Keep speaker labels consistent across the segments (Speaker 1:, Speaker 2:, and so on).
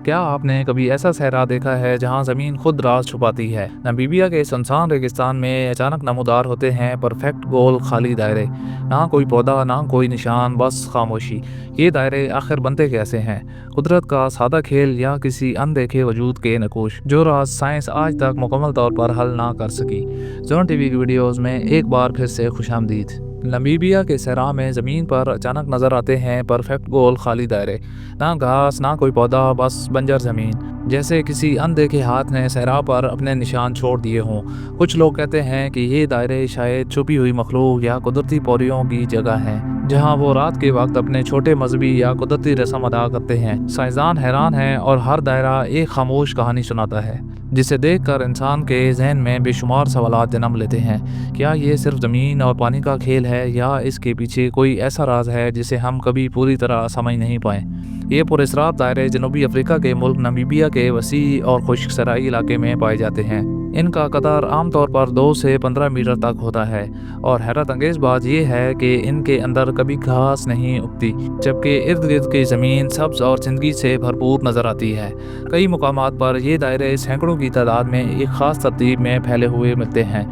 Speaker 1: क्या आपने कभी ऐसा सहरा देखा है जहां ज़मीन खुद राज छुपाती है? नामीबिया के सुनसान रेगिस्तान में अचानक नमूदार होते हैं परफेक्ट गोल खाली दायरे। ना कोई पौधा, ना कोई निशान, बस खामोशी। ये दायरे आखिर बनते कैसे हैं? कुदरत का सादा खेल या किसी अनदेखे वजूद के नकूश, जो राज साइंस आज तक मुकम्मल तौर पर हल ना कर सकी। जोन टीवी की वीडियोज़ में एक बार फिर से खुशामदीद। नामीबिया के सहरा में ज़मीन पर अचानक नज़र आते हैं परफेक्ट गोल खाली दायरे। ना घास, ना कोई पौधा, बस बंजर ज़मीन, जैसे किसी अनदेखे हाथ ने सहरा पर अपने निशान छोड़ दिए हों। कुछ लोग कहते हैं कि ये दायरे शायद छुपी हुई मखलूक या कुदरती पौरियों की जगह हैं, जहां वो रात के वक्त अपने छोटे मजहबी या कुदरती रस्म अदा करते हैं। साइंसदान हैरान हैं और हर दायरा एक खामोश कहानी सुनाता है, जिसे देखकर इंसान के जहन में बेशुमार सवालात जन्म लेते हैं। क्या ये सिर्फ ज़मीन और पानी का खेल है, या इसके पीछे कोई ऐसा राज है जिसे हम कभी पूरी तरह समझ नहीं पाए? ये पुरस्रार दायरे जनूबी अफ्रीका के मुल्क नामीबिया के वसी और खुश्क सराई इलाके में पाए जाते हैं। इनका कतर आमतौर पर 2 से 15 मीटर तक होता है, और हैरत अंगेज़ बात यह है कि इनके अंदर कभी घास नहीं उगती, जबकि इर्द गिर्द की ज़मीन सब्ज़ और जिंदगी से भरपूर नज़र आती है। कई मुकामात पर ये दायरे सैकड़ों की तादाद में एक ख़ास तरतीब में फैले हुए मिलते हैं,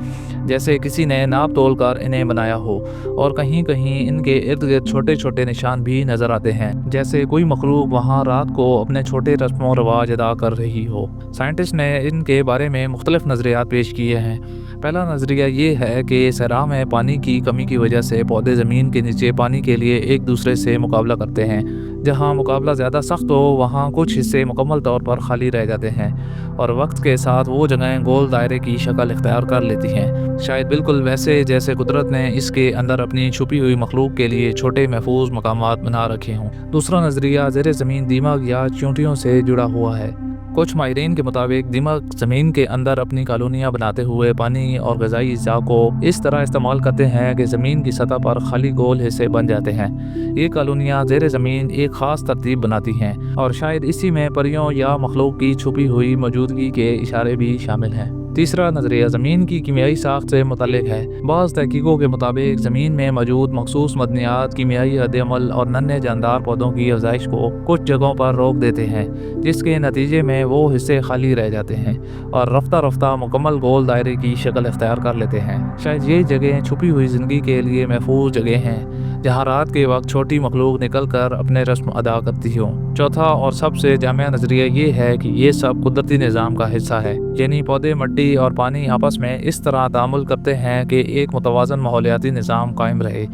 Speaker 1: जैसे किसी ने नाप तोल कर इन्हें बनाया हो। और कहीं कहीं इनके इर्द गिर्द छोटे छोटे निशान भी नज़र आते हैं, जैसे कोई मखलूक वहाँ रात को अपने छोटे रस्मों रवाज अदा कर रही हो। साइंटिस्ट ने इनके बारे में मुख्तलिफ नज़रियात पेश किए हैं। पहला नज़रिया ये है कि सहरा में पानी की कमी की वजह से पौधे ज़मीन के नीचे पानी के लिए एक दूसरे से मुकाबला करते हैं। जहाँ मुकाबला ज़्यादा सख्त हो, वहाँ कुछ हिस्से मुकम्मल तौर पर खाली रह जाते हैं, और वक्त के साथ वो जगहें गोल दायरे की शक्ल इख्तियार कर लेती हैं, शायद बिल्कुल वैसे जैसे कुदरत ने इसके अंदर अपनी छुपी हुई मखलूक के लिए छोटे महफूज मकामात बना रखे हों। दूसरा नज़रिया ज़ेरे ज़मीन दिमाग या चींटियों से जुड़ा हुआ है। कुछ माहिरीन के मुताबिक दिमाग ज़मीन के अंदर अपनी कॉलोनियाँ बनाते हुए पानी और ग़िज़ाई अज़्ज़ा को इस तरह इस्तेमाल करते हैं कि ज़मीन की सतह पर खाली गोल हिस्से बन जाते हैं। ये कॉलोनियाँ ज़ेरे ज़मीन एक ख़ास तरतीब बनाती हैं, और शायद इसी में परियों या मखलूक की छुपी हुई मौजूदगी के इशारे भी शामिल हैं। तीसरा नज़रिया ज़मीन की कीमियाई साख्त से मुतल्लिक़ है। बाज़ तहकीकों के मुताबिक ज़मीन में मौजूद मखसूस मदनियात कीमियाई रद्द-ए-अमल और नन्हे जानदार पौधों की अफ़ज़ाइश को कुछ जगहों पर रोक देते हैं, जिसके नतीजे में वो हिस्से खाली रह जाते हैं और रफ्ता रफ्ता मुकम्मल गोल दायरे की शक्ल इख्तियार कर लेते हैं। शायद ये जगह छुपी हुई ज़िंदगी के लिए महफूज जगह हैं, जहाँ रात के वक्त छोटी मखलूक निकल कर अपने रस्म अदा करती हो। चौथा और सबसे जामिया नज़रिया ये है कि ये सब कुदरती निज़ाम का हिस्सा है, यानी पौधे, मिट्टी और पानी आपस में इस तरह तामुल करते हैं कि एक मुतवाज़न माहौलियाती निज़ाम कायम रहे।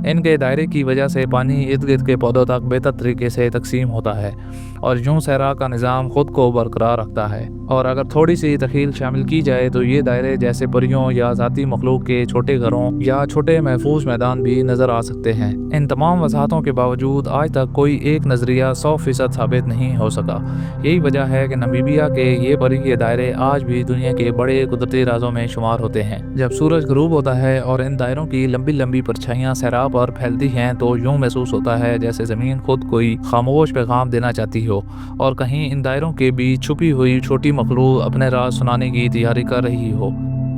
Speaker 1: इनके दायरे की वजह से पानी इर्द गिर्द के पौधों तक बेहतर तरीके से तकसीम होता है, और यूं सहरा का निज़ाम खुद को बरकरार रखता है। और अगर थोड़ी सी तख़ील शामिल की जाए तो ये दायरे जैसे परियों या ज़ाती मखलूक के छोटे घरों या छोटे महफूज मैदान भी नज़र आ सकते हैं। इन तमाम वजाहतों के बावजूद आज तक कोई एक नज़रिया 100% साबित नहीं हो सका। यही वजह है कि नामीबिया के ये परी के दायरे आज भी दुनिया के बड़े कुदरती राजों में शुमार होते हैं। जब सूरज ग़रूब होता है और इन दायरों की लंबी लंबी परछाइयाँ सहरा पर फैलती हैं, तो यूं महसूस होता है जैसे ज़मीन खुद कोई खामोश पैगाम देना चाहती हो, और कहीं इन दायरों के बीच छुपी हुई छोटी मखलूक अपने राज सुनाने की तैयारी कर रही हो।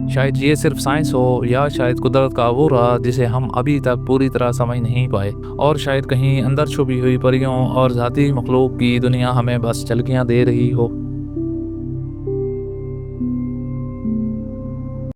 Speaker 1: शायद ये सिर्फ साइंस हो, या शायद कुदरत का वो राज जिसे हम अभी तक पूरी तरह समझ नहीं पाए, और शायद कहीं अंदर छुपी हुई परियों और ज़ाती मखलूक की दुनिया हमें बस झलकियाँ दे रही हो।